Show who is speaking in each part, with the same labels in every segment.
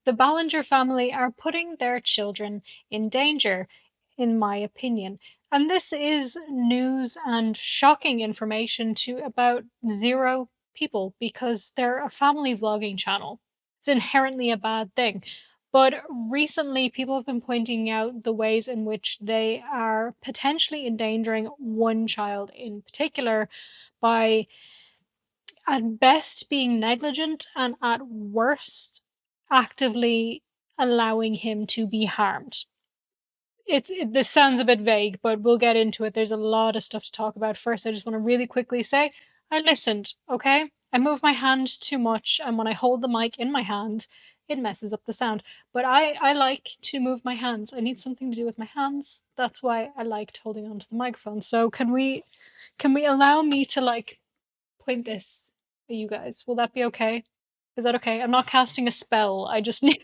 Speaker 1: The Ballinger family are putting their children in danger, in my opinion. And this is news and shocking information to about zero people because they're a family vlogging channel. It's inherently a bad thing. But recently, people have been pointing out the ways in which they are potentially endangering one child in particular by, at best, being negligent and at worst, actively allowing him to be harmed. This sounds a bit vague, but we'll get into it. There's a lot of stuff to talk about. First, I just want to really quickly say I listened, okay? I move my hand too much, and when I hold the mic in my hand, it messes up the sound. But I like to move my hands. I need something to do with my hands. That's why I liked holding onto the microphone. So can we allow me to like point this at you guys? Will that be okay? Is that okay? I'm not casting a spell. I just need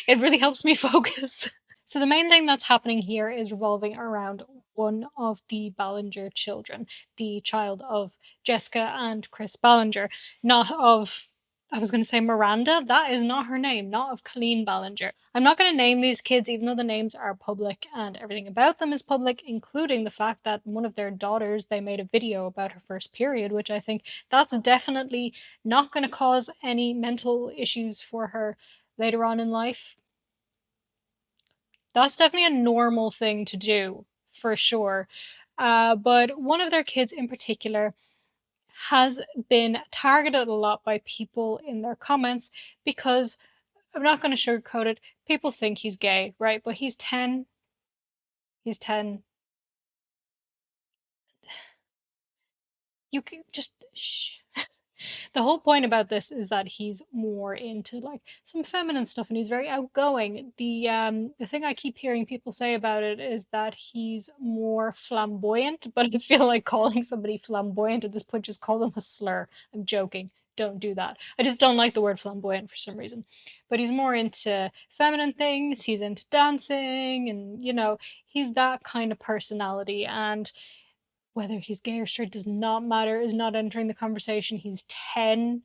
Speaker 1: it really helps me focus. So the main thing that's happening here is revolving around one of the Ballinger children, the child of Jessica and Chris Ballinger, not of, I was going to say Miranda. That is not her name, not of Colleen Ballinger. I'm not going to name these kids, even though the names are public and everything about them is public, including the fact that one of their daughters, they made a video about her first period, which I think that's definitely not going to cause any mental issues for her later on in life. That's definitely a normal thing to do, for sure. But one of their kids in particular has been targeted a lot by people in their comments because I'm not going to sugarcoat it. People think he's gay, right? But he's 10. He's 10. You can just shh. The whole point about this is that he's more into like some feminine stuff and he's very outgoing. The thing I keep hearing people say about it is that he's more flamboyant, but I feel like calling somebody flamboyant at this point just call them a slur. I'm joking. Don't do that. I just don't like the word flamboyant for some reason. But he's more into feminine things, he's into dancing, and he's that kind of personality. And whether he's gay or straight does not matter, is not entering the conversation. He's 10.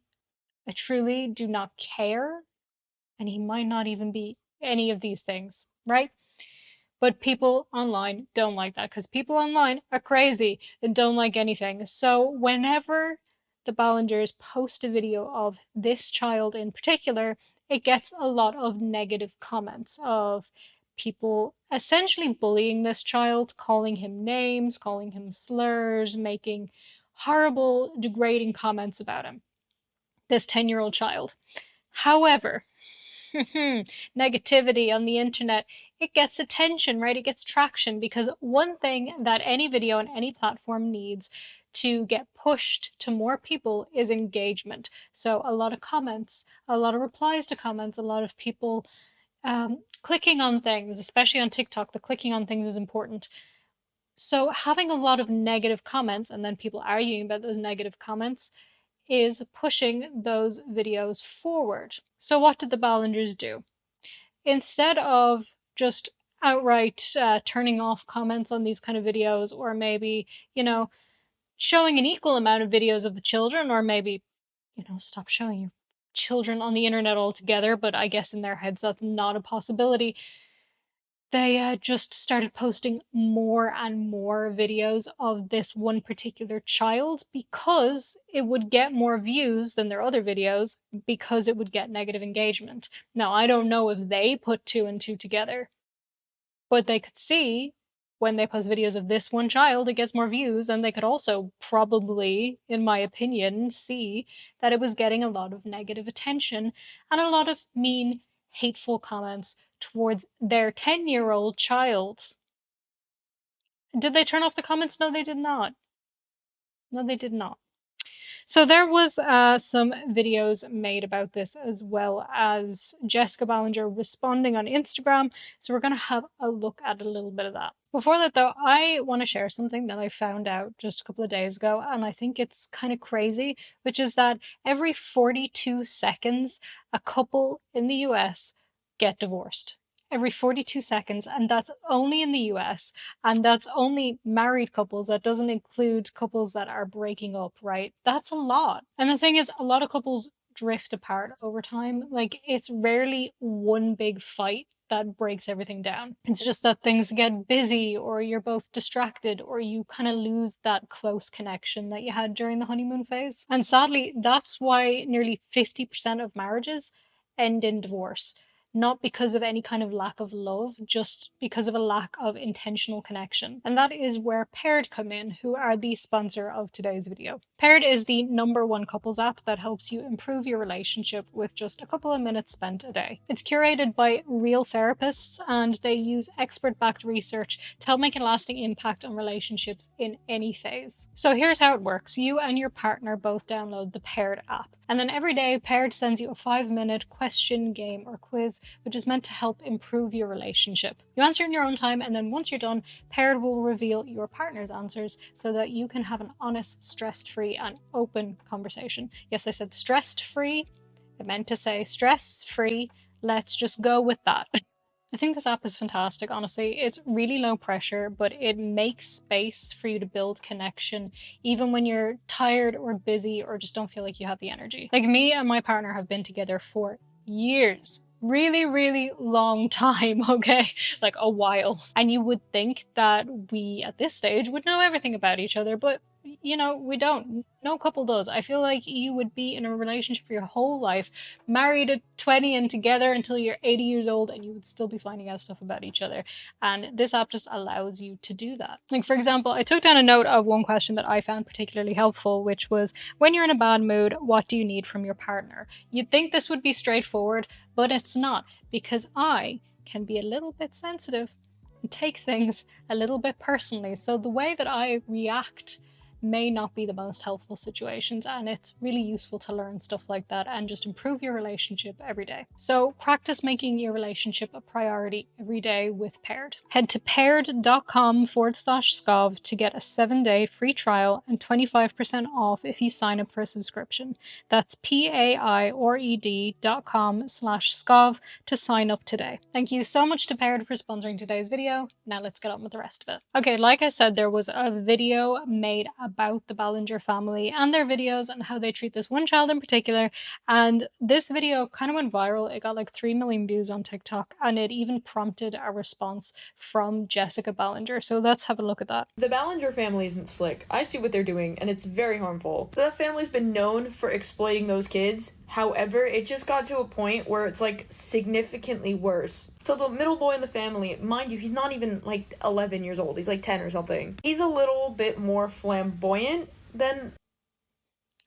Speaker 1: I truly do not care. And he might not even be any of these things, right? But people online don't like that because people online are crazy and don't like anything. So whenever the Ballingers post a video of this child in particular, it gets a lot of negative comments of people essentially bullying this child, calling him names, calling him slurs, making horrible, degrading comments about him. This 10-year-old child. However, negativity on the internet, it gets attention, right? It gets traction because one thing that any video on any platform needs to get pushed to more people is engagement. So a lot of comments, a lot of replies to comments, a lot of people clicking on things, especially on TikTok, the clicking on things is important. So having a lot of negative comments and then people arguing about those negative comments is pushing those videos forward. So what did the Ballingers do? Instead of just outright turning off comments on these kind of videos, or maybe, showing an equal amount of videos of the children, or maybe, stop showing your children on the internet altogether, but I guess in their heads that's not a possibility. They just started posting more and more videos of this one particular child because it would get more views than their other videos because it would get negative engagement. Now, I don't know if they put two and two together, but they could see when they post videos of this one child, it gets more views, and they could also probably, in my opinion, see that it was getting a lot of negative attention and a lot of mean, hateful comments towards their 10-year-old child. Did they turn off the comments? No, they did not. No, they did not. So there was some videos made about this, as well as Jessica Ballinger responding on Instagram. So we're going to have a look at a little bit of that. Before that, though, I want to share something that I found out just a couple of days ago, and I think it's kind of crazy, which is that every 42 seconds, a couple in the US get divorced. Every 42 seconds, and that's only in the US, and that's only married couples. That doesn't include couples that are breaking up, right? That's a lot. And the thing is, a lot of couples drift apart over time. Like, it's rarely one big fight that breaks everything down. It's just that things get busy, or you're both distracted, or you kind of lose that close connection that you had during the honeymoon phase. And sadly, that's why nearly 50% of marriages end in divorce. Not because of any kind of lack of love, just because of a lack of intentional connection. And that is where Paired come in, who are the sponsor of today's video. Paired is the #1 couples app that helps you improve your relationship with just a couple of minutes spent a day. It's curated by real therapists, and they use expert-backed research to help make a lasting impact on relationships in any phase. So here's how it works. You and your partner both download the Paired app, and then every day Paired sends you a 5-minute question, game, or quiz which is meant to help improve your relationship. You answer in your own time, and then once you're done, Paired will reveal your partner's answers so that you can have an honest, stress-free, and open conversation. Yes, I said stress-free. I meant to say stress-free. Let's just go with that. I think this app is fantastic, honestly. It's really low pressure, but it makes space for you to build connection, even when you're tired or busy or just don't feel like you have the energy. Like, me and my partner have been together for years. Really, really long time, okay? Like a while. And you would think that we, at this stage, would know everything about each other, but you know, we don't. No couple does. I feel like you would be in a relationship for your whole life, married at 20 and together until you're 80 years old, and you would still be finding out stuff about each other. And this app just allows you to do that. Like, for example, I took down a note of one question that I found particularly helpful, which was, when you're in a bad mood, what do you need from your partner? You'd think this would be straightforward, but it's not, because I can be a little bit sensitive and take things a little bit personally. So the way that I react may not be the most helpful situations, and it's really useful to learn stuff like that and just improve your relationship every day. So practice making your relationship a priority every day with Paired. Head to paired.com/skov to get a 7-day free trial and 25% off if you sign up for a subscription. That's paired.com/skov to sign up today. Thank you so much to Paired for sponsoring today's video. Now let's get on with the rest of it. Okay, like I said, there was a video made about the Ballinger family and their videos and how they treat this one child in particular, and this video kind of went viral. It got like 3 million views on TikTok, and it even prompted a response from Jessica Ballinger. So let's have a look at that.
Speaker 2: The Ballinger family isn't slick. I see what they're doing, and it's very harmful. The family's been known for exploiting those kids. However, it just got to a point where it's like significantly worse. So the middle boy in the family, mind you, he's not even like 11 years old. He's like 10 or something. He's a little bit more flamboyant than...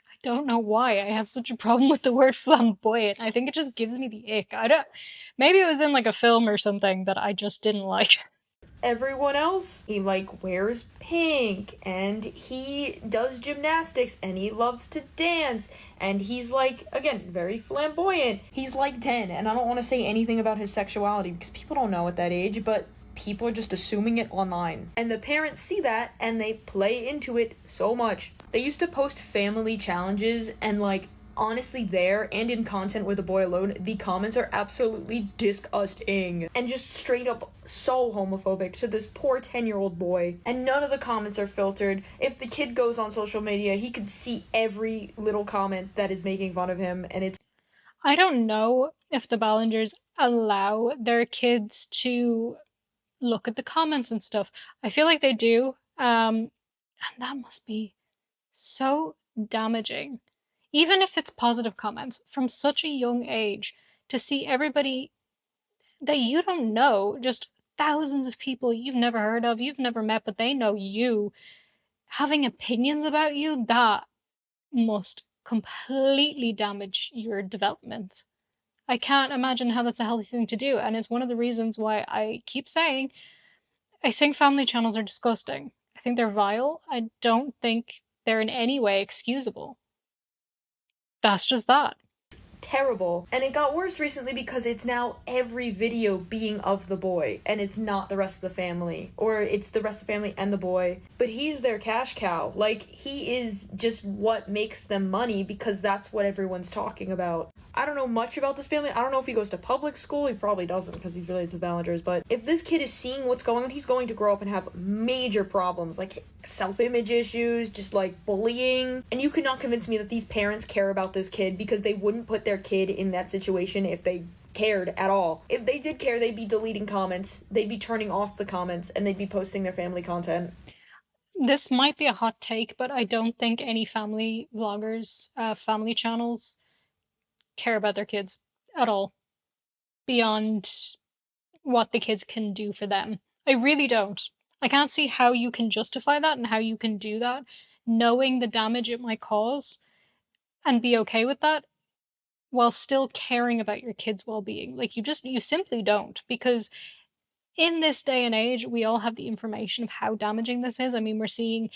Speaker 1: I don't know why I have such a problem with the word flamboyant. I think it just gives me the ick. Maybe it was in like a film or something that I just didn't like.
Speaker 2: Everyone else. He like wears pink, and he does gymnastics, and he loves to dance, and he's like, again, very flamboyant. He's like 10, and I don't want to say anything about his sexuality because people don't know at that age, but people are just assuming it online. And the parents see that, and they play into it so much. They used to post family challenges, and like, honestly, there and in content with a boy alone, the comments are absolutely disgusting and just straight up so homophobic to this poor 10-year-old boy. And none of the comments are filtered. If the kid goes on social media, he could see every little comment that is making fun of him, and it's...
Speaker 1: I don't know if the Ballingers allow their kids to look at the comments and stuff. I feel like they do, and that must be so damaging. Even if it's positive comments from such a young age, to see everybody that you don't know, just thousands of people you've never heard of, you've never met, but they know you, having opinions about you, that must completely damage your development. I can't imagine how that's a healthy thing to do, and it's one of the reasons why I keep saying I think family channels are disgusting. I think they're vile. I don't think they're in any way excusable. That's just that.
Speaker 2: terrible. And it got worse recently because it's now every video being of the boy, and it's not the rest of the family, or it's the rest of the family and the boy, but he's their cash cow. Like, he is just what makes them money because that's what everyone's talking about. I don't know much about this family. I don't know if he goes to public school. He probably doesn't because he's related to the Ballingers. But if this kid is seeing what's going on, he's going to grow up and have major problems, like self-image issues, just like bullying. And you cannot convince me that these parents care about this kid, because they wouldn't put their kid in that situation if they cared at all. If they did care, they'd be deleting comments, they'd be turning off the comments, and they'd be posting their family content.
Speaker 1: This might be a hot take, but I don't think any family vloggers, family channels care about their kids at all beyond what the kids can do for them. I really don't. I can't see how you can justify that and how you can do that knowing the damage it might cause and be okay with that while still caring about your kids' well-being. Like, you simply don't, because in this day and age we all have the information of how damaging this is. I mean, we're seeing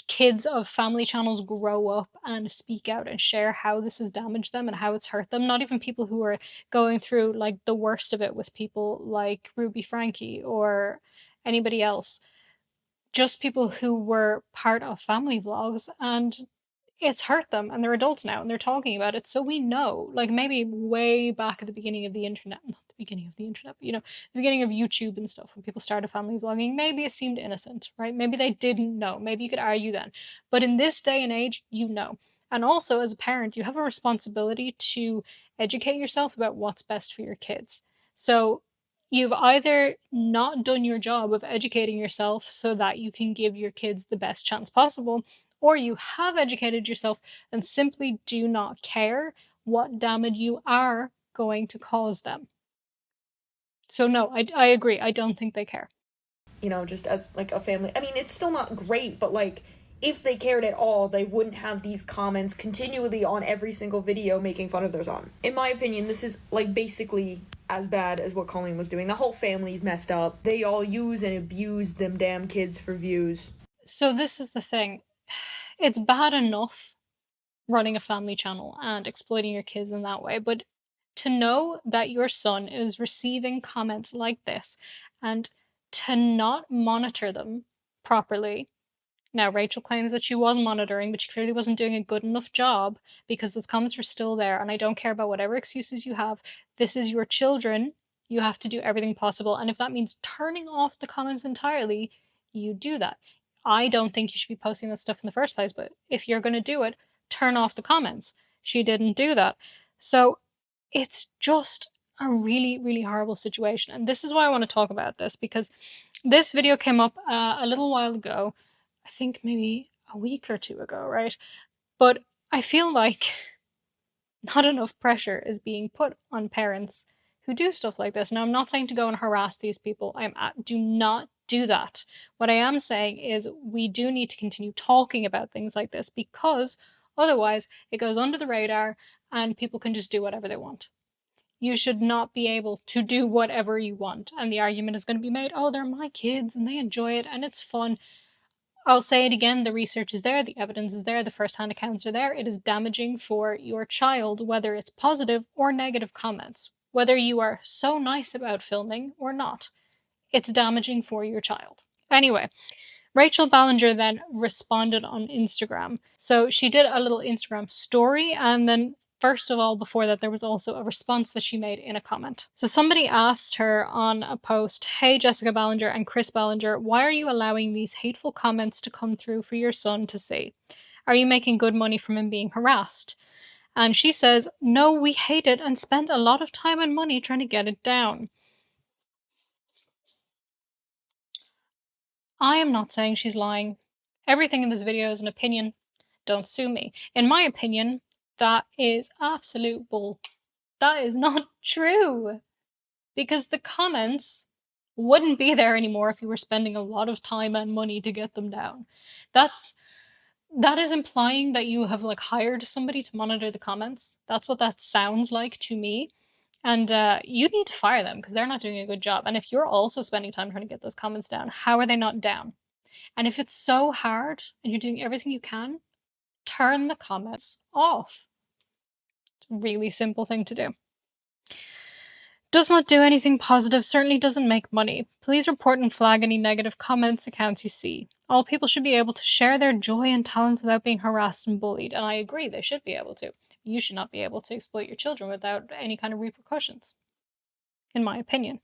Speaker 1: kids of family channels grow up and speak out and share how this has damaged them and how it's hurt them. Not even people who are going through like the worst of it with people like Ruby Frankie or anybody else. Just people who were part of family vlogs, and it's hurt them, and they're adults now and they're talking about it. So we know, like, maybe way back at the beginning of the internet, not the beginning of the internet, but, you know, the beginning of YouTube and stuff, when people started family vlogging, maybe it seemed innocent, right? Maybe they didn't know. Maybe you could argue then. But in this day and age, you know. And also, as a parent, you have a responsibility to educate yourself about what's best for your kids. So you've either not done your job of educating yourself so that you can give your kids the best chance possible, or you have educated yourself and simply do not care what damage you are going to cause them. So no, I agree. I don't think they care.
Speaker 2: You know, just as like a family. I mean, it's still not great, but like, if they cared at all, they wouldn't have these comments continually on every single video making fun of their son. In my opinion, this is like basically as bad as what Colleen was doing. The whole family's messed up. They all use and abuse them damn kids for views.
Speaker 1: So this is the thing. It's bad enough running a family channel and exploiting your kids in that way, but to know that your son is receiving comments like this and to not monitor them properly. Now, Rachel claims that she was monitoring, but she clearly wasn't doing a good enough job because those comments were still there. And I don't care about whatever excuses you have. This is your children. You have to do everything possible. And if that means turning off the comments entirely, you do that. I don't think you should be posting that stuff in the first place, but if you're going to do it, turn off the comments. She didn't do that. So it's just a really, really horrible situation. And this is why I want to talk about this, because this video came up a little while ago. I think maybe a week or two ago, right? But I feel like not enough pressure is being put on parents who do stuff like this. Now, I'm not saying to go and harass these people. Do not do that. What I am saying is we do need to continue talking about things like this, because otherwise it goes under the radar and people can just do whatever they want. You should not be able to do whatever you want. And the argument is going to be made, oh, they're my kids and they enjoy it and it's fun. I'll say it again, the research is there, the evidence is there, the first-hand accounts are there. It is damaging for your child, whether it's positive or negative comments. Whether you are so nice about filming or not, it's damaging for your child. Anyway, Rachel Ballinger then responded on Instagram. So she did a little Instagram story, and then first of all, before that, there was also a response that she made in a comment. So somebody asked her on a post, hey, Jessica Ballinger and Chris Ballinger, why are you allowing these hateful comments to come through for your son to see? Are you making good money from him being harassed? And she says, no, we hate it and spent a lot of time and money trying to get it down. I am not saying she's lying. Everything in this video is an opinion. Don't sue me. In my opinion, that is absolute bull. That is not true. Because the comments wouldn't be there anymore if you were spending a lot of time and money to get them down. That is implying that you have like hired somebody to monitor the comments. That's what that sounds like to me. And you need to fire them because they're not doing a good job. And if you're also spending time trying to get those comments down, how are they not down? And if it's so hard and you're doing everything you can, turn the comments off. Really simple thing to do. Does not do anything positive, certainly doesn't make money. Please report and flag any negative comments, accounts you see. All people should be able to share their joy and talents without being harassed and bullied, and I agree, they should be able to. You should not be able to exploit your children without any kind of repercussions, in my opinion.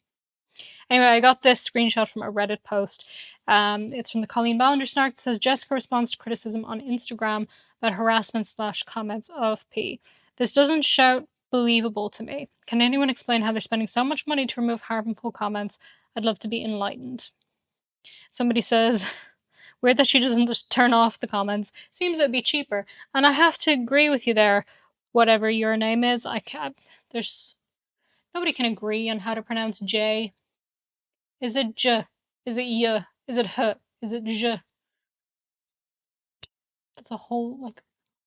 Speaker 1: Anyway, I got this screenshot from a Reddit post. It's from the Colleen Ballinger snark. It says, Jessica responds to criticism on Instagram about harassment/comments of P. This doesn't shout believable to me. Can anyone explain how they're spending so much money to remove harmful comments? I'd love to be enlightened. Somebody says, weird that she doesn't just turn off the comments. Seems it would be cheaper. And I have to agree with you there. Whatever your name is, I can't. There's nobody can agree on how to pronounce J. Is it J? Is it Y? Is it H? Is it J? That's a whole, like,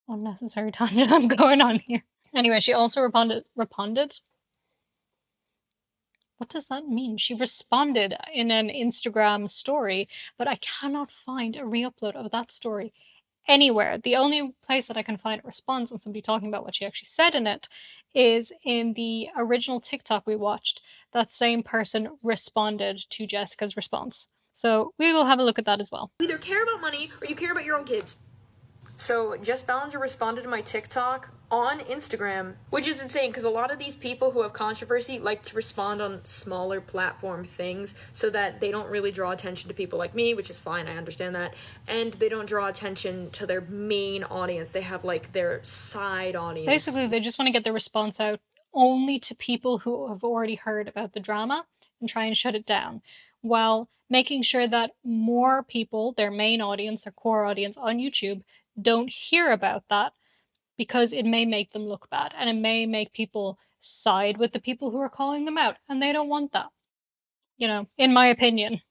Speaker 1: unnecessary tangent I'm going on here. Anyway, she also responded? What does that mean? She responded in an Instagram story, but I cannot find a re-upload of that story anywhere. The only place that I can find a response on somebody talking about what she actually said in it is in the original TikTok we watched. That same person responded to Jessica's response. So we will have a look at that as well.
Speaker 2: You either care about money or you care about your own kids. So Jess Ballinger responded to my TikTok on Instagram, which is insane because a lot of these people who have controversy like to respond on smaller platform things so that they don't really draw attention to people like me, which is fine, I understand that, and they don't draw attention to their main audience. They have like their side audience.
Speaker 1: Basically, they just want to get their response out only to people who have already heard about the drama and try and shut it down, while making sure that more people, their main audience, their core audience on YouTube, don't hear about that because it may make them look bad and it may make people side with the people who are calling them out, and they don't want that. You know, in my opinion.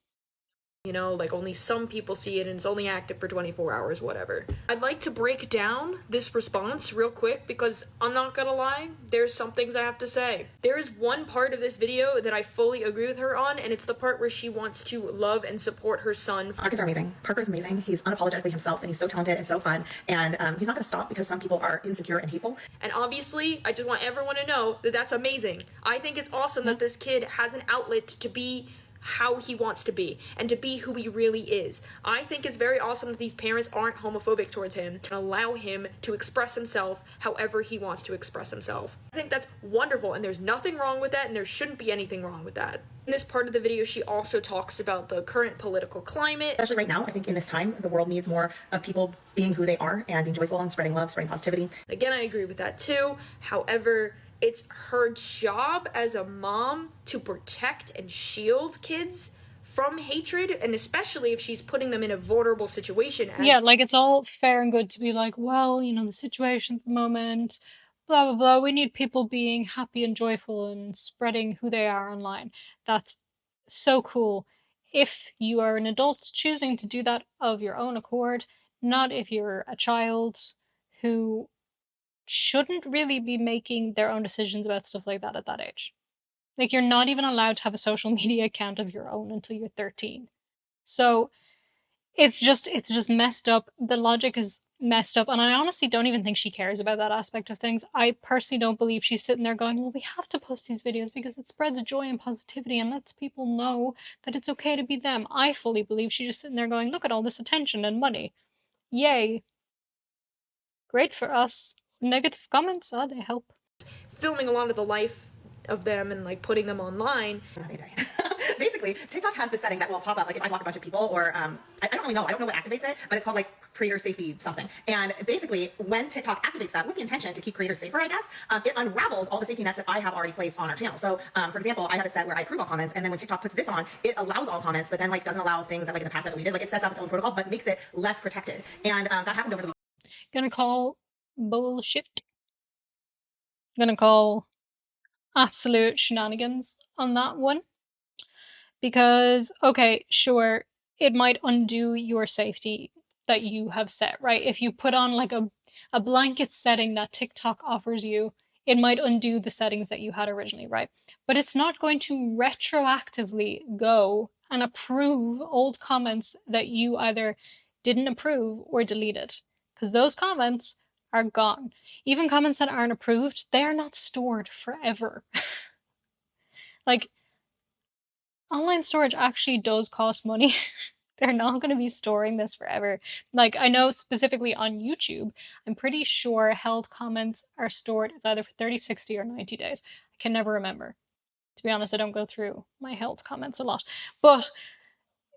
Speaker 2: You know, like only some people see it and it's only active for 24 hours, whatever. I'd like to break down this response real quick because I'm not gonna lie, there's some things I have to say. There is one part of this video that I fully agree with her on, and it's the part where she wants to love and support her son.
Speaker 3: Our kids are amazing. Parker's amazing. He's unapologetically himself and he's so talented and so fun, and he's not gonna stop because some people are insecure and hateful.
Speaker 2: And obviously, I just want everyone to know that that's amazing. I think it's awesome that this kid has an outlet to be how he wants to be and to be who he really is. I think it's very awesome that these parents aren't homophobic towards him and allow him to express himself however he wants to express himself. I think that's wonderful, and there's nothing wrong with that, and there shouldn't be anything wrong with that. In this part of the video, she also talks about the current political climate.
Speaker 3: Especially right now, I think in this time, the world needs more of people being who they are and being joyful and spreading love, spreading positivity.
Speaker 2: Again, I agree with that too. However, it's her job as a mom to protect and shield kids from hatred, and especially if she's putting them in a vulnerable situation.
Speaker 1: Yeah, like it's all fair and good to be like, well, you know, the situation at the moment, blah, blah, blah. We need people being happy and joyful and spreading who they are online. That's so cool. If you are an adult choosing to do that of your own accord, not if you're a child who shouldn't really be making their own decisions about stuff like that at that age. Like, you're not even allowed to have a social media account of your own until you're 13. So it's just messed up. The logic is messed up, and I honestly don't even think she cares about that aspect of things. I personally don't believe she's sitting there going, well, we have to post these videos because it spreads joy and positivity and lets people know that it's okay to be them. I fully believe she's just sitting there going, look at all this attention and money. Yay. Great for us. Negative comments, they help.
Speaker 2: Filming a lot of the life of them and like putting them online.
Speaker 3: Basically, TikTok has this setting that will pop up, like if I block a bunch of people, or I don't really know, I don't know what activates it, but it's called like creator safety something. And basically, when TikTok activates that with the intention to keep creators safer, I guess, it unravels all the safety nets that I have already placed on our channel. So, for example, I have it set where I approve all comments, and then when TikTok puts this on, it allows all comments, but then like doesn't allow things that like in the past I deleted. Like it sets up its own protocol, but makes it less protected. And that happened over the week.
Speaker 1: Gonna call bullshit. Gonna call absolute shenanigans on that one. Because, okay, sure, it might undo your safety that you have set, right? If you put on like a blanket setting that TikTok offers you, it might undo the settings that you had originally, right? But it's not going to retroactively go and approve old comments that you either didn't approve or deleted. Because those comments are gone. Even comments that aren't approved, they are not stored forever. Like, online storage actually does cost money. They're not going to be storing this forever. Like, I know specifically on YouTube, I'm pretty sure held comments are stored, it's either for 30, 60, or 90 days. I can never remember. To be honest, I don't go through my held comments a lot. But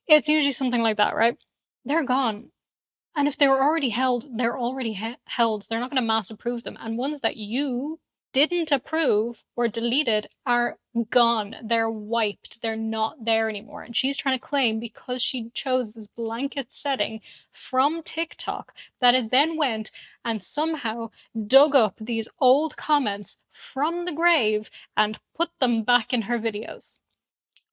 Speaker 1: it's usually something like that, right? They're gone. And if they were already held, they're already held. They're not going to mass approve them. And ones that you didn't approve or deleted are gone. They're wiped. They're not there anymore. And she's trying to claim because she chose this blanket setting from TikTok that it then went and somehow dug up these old comments from the grave and put them back in her videos.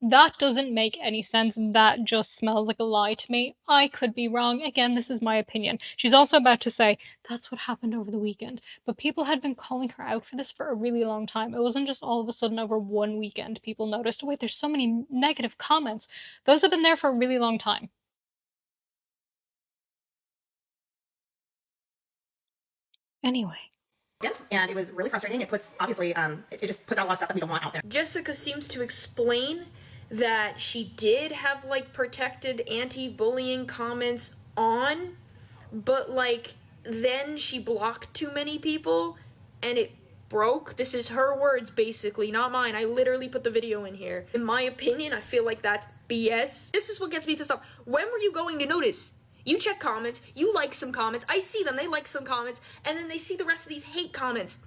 Speaker 1: That doesn't make any sense. That just smells like a lie to me. I could be wrong. Again, this is my opinion. She's also about to say, that's what happened over the weekend. But people had been calling her out for this for a really long time. It wasn't just all of a sudden over one weekend people noticed, wait, there's so many negative comments. Those have been there for a really long time. Anyway.
Speaker 3: And it was really frustrating. It puts, obviously, it just puts out a lot of stuff that we don't want out there.
Speaker 2: Jessica seems to explain that she did have, like, protected anti-bullying comments on, but, like, then she blocked too many people, and it broke. This is her words, basically, not mine. I literally put the video in here. In my opinion, I feel like that's BS. This is what gets me pissed off. When were you going to notice? You check comments, you like some comments, I see them, they like some comments, and then they see the rest of these hate comments.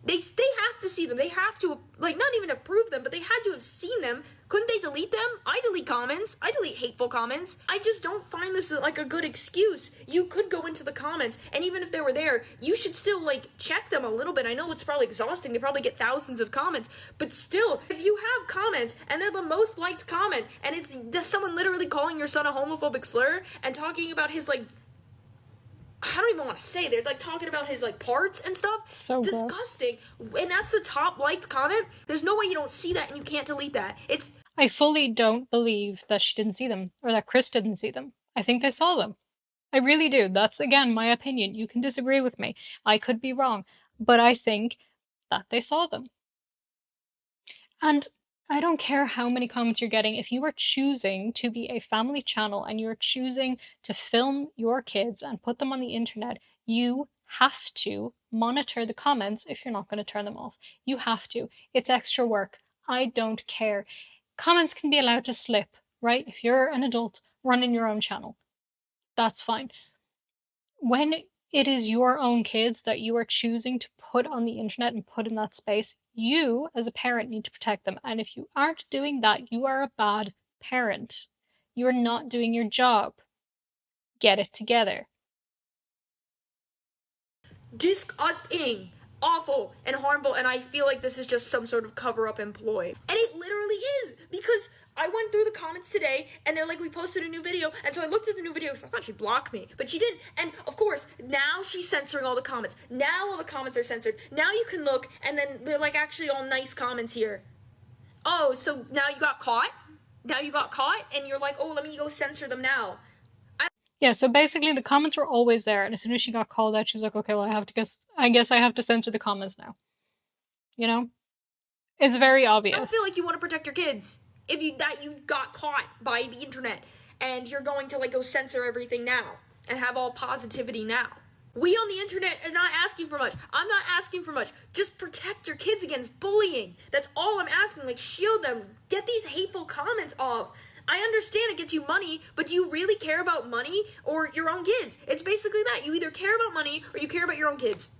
Speaker 2: They have to see them. They have to, like, not even approve them, but they had to have seen them. Couldn't they delete them? I delete comments. I delete hateful comments. I just don't find this, like, a good excuse. You could go into the comments, and even if they were there, you should still, like, check them a little bit. I know it's probably exhausting. They probably get thousands of comments, but still, if you have comments, and they're the most liked comment, and it's someone literally calling your son a homophobic slur, and talking about his, like, I don't even want to say, they're, like, talking about his, like, parts and stuff.
Speaker 1: So
Speaker 2: it's
Speaker 1: gross.
Speaker 2: disgusting. And that's the top liked comment. There's no way you don't see that and you can't delete that. It's...
Speaker 1: I fully don't believe that she didn't see them, or that Chris didn't see them. I think they saw them. I really do. That's, again, my opinion. You can disagree with me. I could be wrong. But I think that they saw them. And I don't care how many comments you're getting. If you are choosing to be a family channel and you're choosing to film your kids and put them on the internet, you have to monitor the comments if you're not going to turn them off. You have to. It's extra work. I don't care. Comments can be allowed to slip, right? If you're an adult running your own channel, that's fine. When it is your own kids that you are choosing to put on the internet and put in that space, you as a parent need to protect them. And if you aren't doing that, you are a bad parent. You are not doing your job. Get it together.
Speaker 2: disgusting, awful, and harmful, and I feel like this is just some sort of cover-up employ. And it literally is, because I went through the comments today, and they're like, we posted a new video, and so I looked at the new video because I thought she'd block me, but she didn't. And, of course, now she's censoring all the comments. Now all the comments are censored. Now you can look, and then they're, like, actually all nice comments here. Oh, so now you got caught? Now you got caught, and you're like, oh, let me go censor them now.
Speaker 1: Yeah, so basically the comments were always there, and as soon as she got called out, she's like, okay, well, I guess I have to censor the comments now. You know? It's very obvious.
Speaker 2: I don't feel like you want to protect your kids if you got caught by the internet, and you're going to, like, go censor everything now, and have all positivity now. We on the internet are not asking for much. I'm not asking for much. Just protect your kids against bullying. That's all I'm asking. Like, shield them. Get these hateful comments off. I understand it gets you money, but do you really care about money or your own kids? It's basically that. You either care about money or you care about your own kids.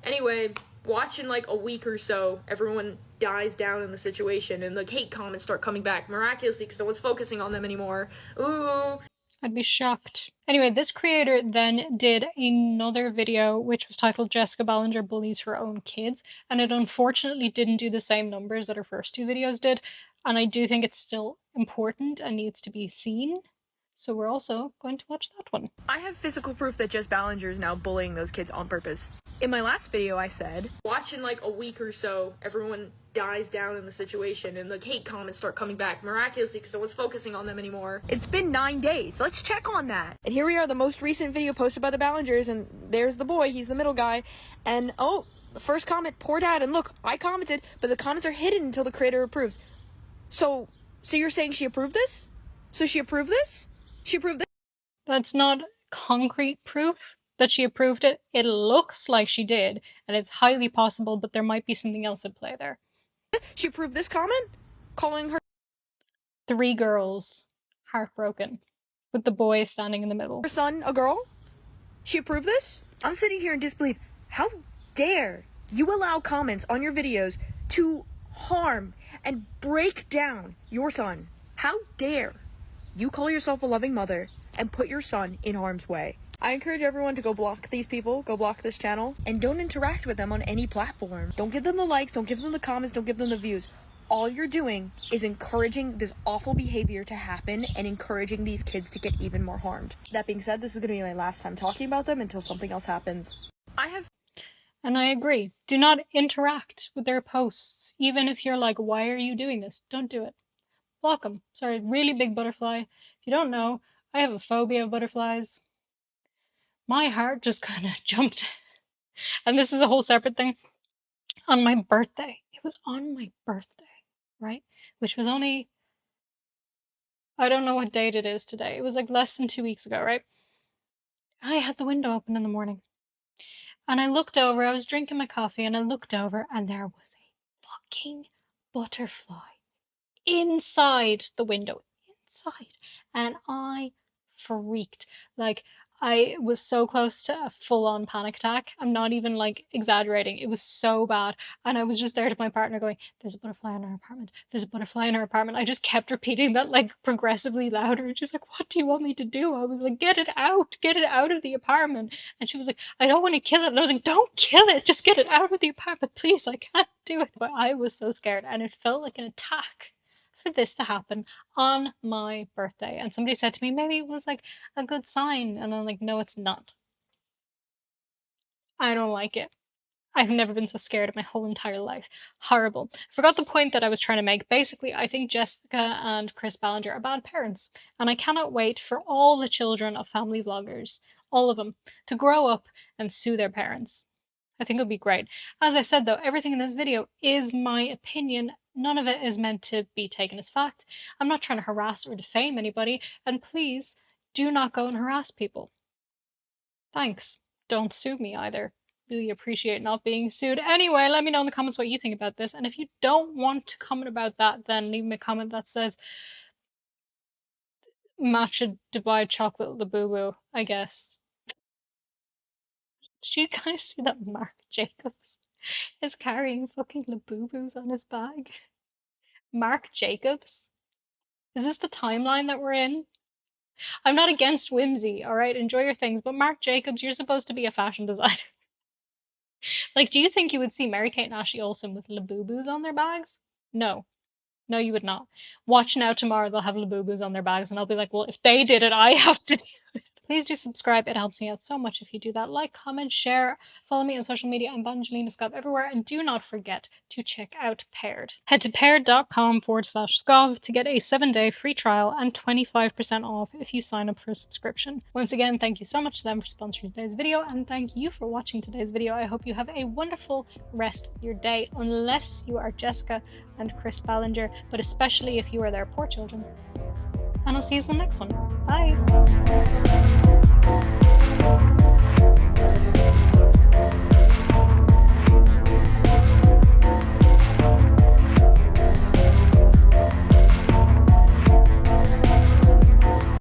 Speaker 2: Anyway, watch in like a week or so, everyone dies down in the situation and the hate comments start coming back miraculously because no one's focusing on them anymore. Ooh.
Speaker 1: I'd be shocked. Anyway, this creator then did another video which was titled Jessica Ballinger Bullies Her Own Kids, and it unfortunately didn't do the same numbers that her first two videos did, and I do think it's still important and needs to be seen, so we're also going to watch that one.
Speaker 2: I have physical proof that Jess Ballinger is now bullying those kids on purpose. In my last video, I said, watch in like a week or so, everyone dies down in the situation and the hate comments start coming back miraculously because no one's focusing on them anymore. It's been 9 days. Let's check on that. And here we are, the most recent video posted by the Ballingers, and there's the boy. He's the middle guy. And oh, the first comment, poor dad. And look, I commented, but the comments are hidden until the creator approves. So you're saying she approved this? So she approved this? She approved this?
Speaker 1: That's not concrete proof that she approved it. It looks like she did, and it's highly possible, but there might be something else at play there.
Speaker 2: She approved this comment? Calling her
Speaker 1: 3 girls, heartbroken, with the boy standing in the middle.
Speaker 2: her son a girl? She approved this? I'm sitting here in disbelief. How dare you allow comments on your videos to harm and break down your son? How dare you call yourself a loving mother and put your son in harm's way? I encourage everyone to go block these people, go block this channel, and don't interact with them on any platform. Don't give them the likes, don't give them the comments, don't give them the views. All you're doing is encouraging this awful behavior to happen and encouraging these kids to get even more harmed. That being said, this is going to be my last time talking about them until something else happens.
Speaker 1: And I agree. Do not interact with their posts, even if you're like, why are you doing this? Don't do it. Block them. Sorry, really big butterfly. If you don't know, I have a phobia of butterflies. My heart just kind of jumped. And this is a whole separate thing. On my birthday. It was on my birthday, right? Which was only, I don't know what date it is today. It was like less than 2 weeks ago, right? I had the window open in the morning. And I looked over, I was drinking my coffee, and I looked over, and there was a fucking butterfly inside the window. Inside. And I freaked. Like, I was so close to a full-on panic attack. I'm not even, like, exaggerating. It was so bad. And I was just there to my partner going, there's a butterfly in our apartment. There's a butterfly in our apartment. I just kept repeating that, like, progressively louder. She's like, what do you want me to do? I was like, get it out of the apartment. And she was like, I don't want to kill it. And I was like, don't kill it. Just get it out of the apartment, please. I can't do it. But I was so scared. And it felt like an attack for this to happen on my birthday. And somebody said to me, maybe it was like a good sign. And I'm like, no, it's not. I don't like it. I've never been so scared in my whole entire life. Horrible. Forgot the point that I was trying to make. Basically, I think Jessica and Chris Ballinger are bad parents. And I cannot wait for all the children of family vloggers, all of them, to grow up and sue their parents. I think it would be great. As I said though, everything in this video is my opinion. None of it is meant to be taken as fact. I'm not trying to harass or defame anybody, and please do not go and harass people. Thanks. Don't sue me either. Really appreciate not being sued. Anyway, let me know in the comments what you think about this, and if you don't want to comment about that, then leave me a comment that says matcha Dubai chocolate Labubu, I guess. Did you guys see that Marc Jacobs is carrying fucking Labubus on his bag? Marc Jacobs? Is this the timeline that we're in? I'm not against whimsy, alright? Enjoy your things, but Marc Jacobs, you're supposed to be a fashion designer. Like, do you think you would see Mary-Kate and Ashley Olsen with Labubus on their bags? No. No, you would not. Watch now tomorrow, they'll have Labubus on their bags, and I'll be like, well, if they did it, I have to do it. Please do subscribe. It helps me out so much if you do that. Like, comment, share, follow me on social media. I'm VangelinaSkov everywhere. And do not forget to check out Paired. Head to paired.com/skov to get a 7-day free trial and 25% off if you sign up for a subscription. Once again, thank you so much to them for sponsoring today's video. And thank you for watching today's video. I hope you have a wonderful rest of your day, unless you are Jessica and Chris Ballinger, but especially if you are their poor children. And I'll see you in the next one. Bye!